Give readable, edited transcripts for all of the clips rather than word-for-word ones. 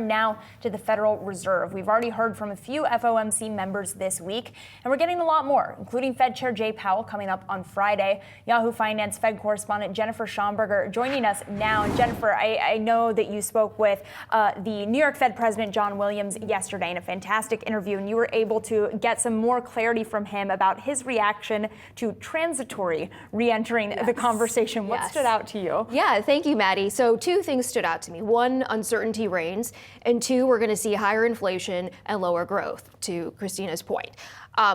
turn now to the Federal Reserve. We've already heard from a few FOMC members this week, and we're getting a lot more, including Fed Chair Jay Powell coming up on Friday. Yahoo Finance Fed Correspondent Jennifer Schonberger joining us now. And Jennifer, I know that you spoke with the New York Fed President John Williams yesterday in a fantastic interview, and you were able to get some more clarity from him about his reaction to transitory re-entering the conversation. What stood out to you? Yeah, thank you, Maddie. So two things stood out to me. One, uncertainty reigns, and two, we're going to see higher inflation and lower growth, to Kristina's point.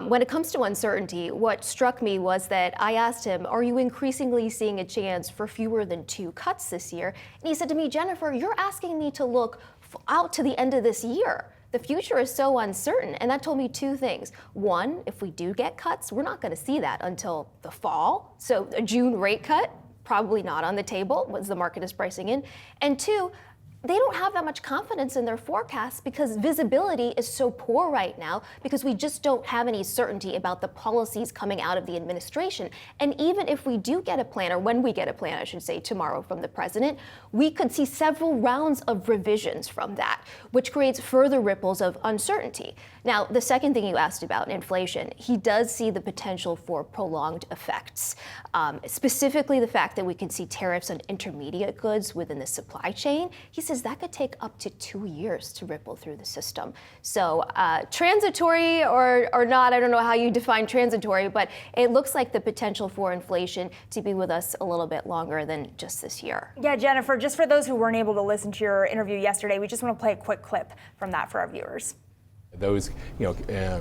When it comes to uncertainty, what struck me was that I asked him, are you increasingly seeing a chance for fewer than 2 cuts this year? And he said to me, Jennifer, you're asking me to look out to the end of this year. The future is so uncertain. And that told me 2 things. One, if we do get cuts, we're not going to see that until the fall. So a June rate cut, probably not on the table, as the market is pricing in. And 2, they don't have that much confidence in their forecasts because visibility is so poor right now because we just don't have any certainty about the policies coming out of the administration. And even if we do get a plan, or when we get a plan, I should say, tomorrow from the president, we could see several rounds of revisions from that, which creates further ripples of uncertainty. Now, the second thing you asked about, inflation, he does see the potential for prolonged effects, specifically the fact that we can see tariffs on intermediate goods within the supply chain. He says that could take up to 2 years to ripple through the system. So transitory or not, I don't know how you define transitory, but it looks like the potential for inflation to be with us a little bit longer than just this year. Yeah, Jennifer, just for those who weren't able to listen to your interview yesterday, we just want to play a quick clip from that for our viewers. Those,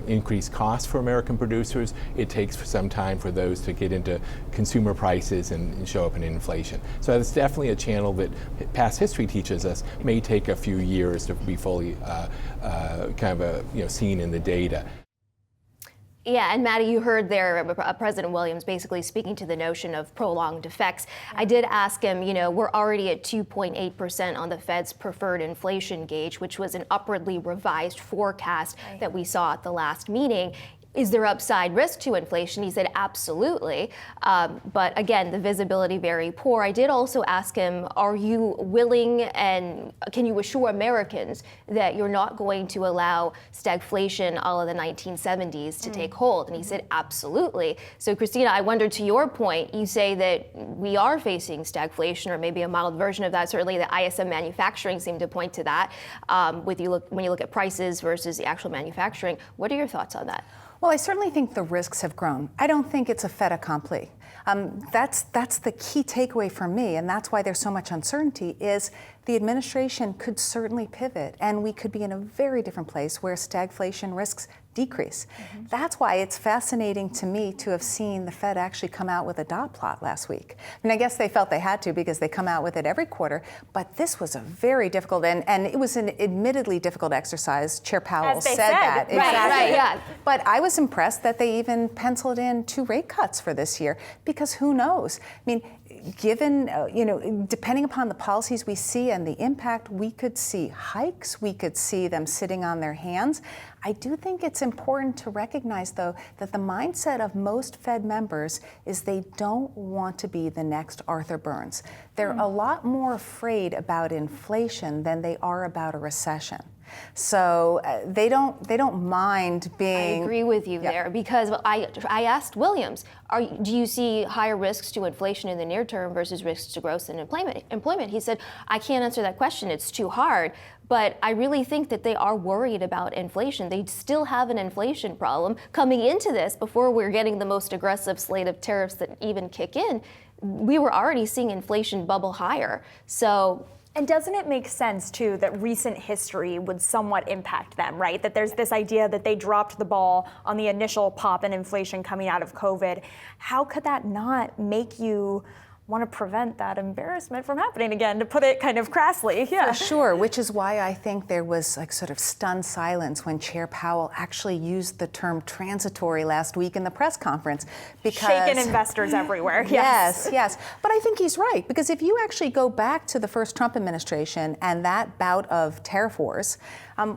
increased costs for American producers, it takes some time for those to get into consumer prices and show up in inflation. So it's definitely a channel that past history teaches us may take a few years to be fully seen in the data. Yeah, and Maddie, you heard there President Williams basically speaking to the notion of prolonged effects. I did ask him, we're already at 2.8% on the Fed's preferred inflation gauge, which was an upwardly revised forecast that we saw at the last meeting. Is there upside risk to inflation? He said, absolutely. But again, the visibility very poor. I did also ask him, are you willing and can you assure Americans that you're not going to allow stagflation a la the 1970s to take hold? And he said, absolutely. So Kristina, I wonder, to your point, you say that we are facing stagflation, or maybe a mild version of that. Certainly the ISM manufacturing seemed to point to that. When you look at prices versus the actual manufacturing, what are your thoughts on that? Well, I certainly think the risks have grown. I don't think it's a fait accompli. That's the key takeaway for me, and that's why there's so much uncertainty, is the administration could certainly pivot, and we could be in a very different place where stagflation risks decrease. That's why it's fascinating to me to have seen the Fed actually come out with a dot plot last week. I mean, I guess they felt they had to because they come out with it every quarter, but this was a very difficult, and it was an admittedly difficult exercise. Chair Powell said that. Right, exactly. Right, yeah. But I was impressed that they even penciled in 2 rate cuts for this year, because who knows? I mean, given, depending upon the policies we see and the impact, we could see hikes, we could see them sitting on their hands. I do think it's important to recognize, though, that the mindset of most Fed members is they don't want to be the next Arthur Burns. They're a lot more afraid about inflation than they are about a recession. So they don't mind being. I agree with you there, because I asked Williams, do you see higher risks to inflation in the near term versus risks to growth and employment? He said, I can't answer that question. It's too hard. But I really think that they are worried about inflation. They still have an inflation problem coming into this. Before we're getting the most aggressive slate of tariffs that even kick in, we were already seeing inflation bubble higher. So. And doesn't it make sense, too, that recent history would somewhat impact them, right? That there's this idea that they dropped the ball on the initial pop in inflation coming out of COVID. How could that not make you want to prevent that embarrassment from happening again, to put it kind of crassly? Yeah. For sure, which is why I think there was like sort of stunned silence when Chair Powell actually used the term transitory last week in the press conference. Because shaken investors everywhere. Yes. But I think he's right, because if you actually go back to the first Trump administration and that bout of tariff wars,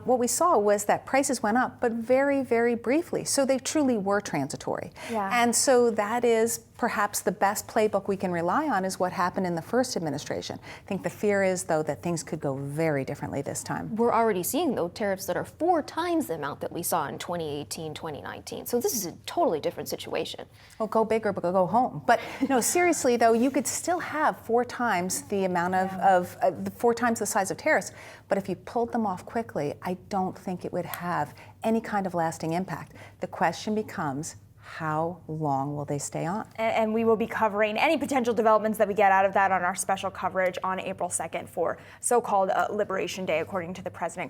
what we saw was that prices went up, but very, very briefly. So they truly were transitory. Yeah. And so that is perhaps the best playbook we can rely on is what happened in the first administration. I think the fear is, though, that things could go very differently this time. We're already seeing, though, tariffs that are 4 times the amount that we saw in 2018, 2019. So this is a totally different situation. Well, go big or go home. But no, seriously, though, you could still have 4 times the amount of 4 times the size of tariffs. But if you pulled them off quickly, I don't think it would have any kind of lasting impact. The question becomes, how long will they stay on? And we will be covering any potential developments that we get out of that on our special coverage on April 2nd for so-called Liberation Day, according to the president.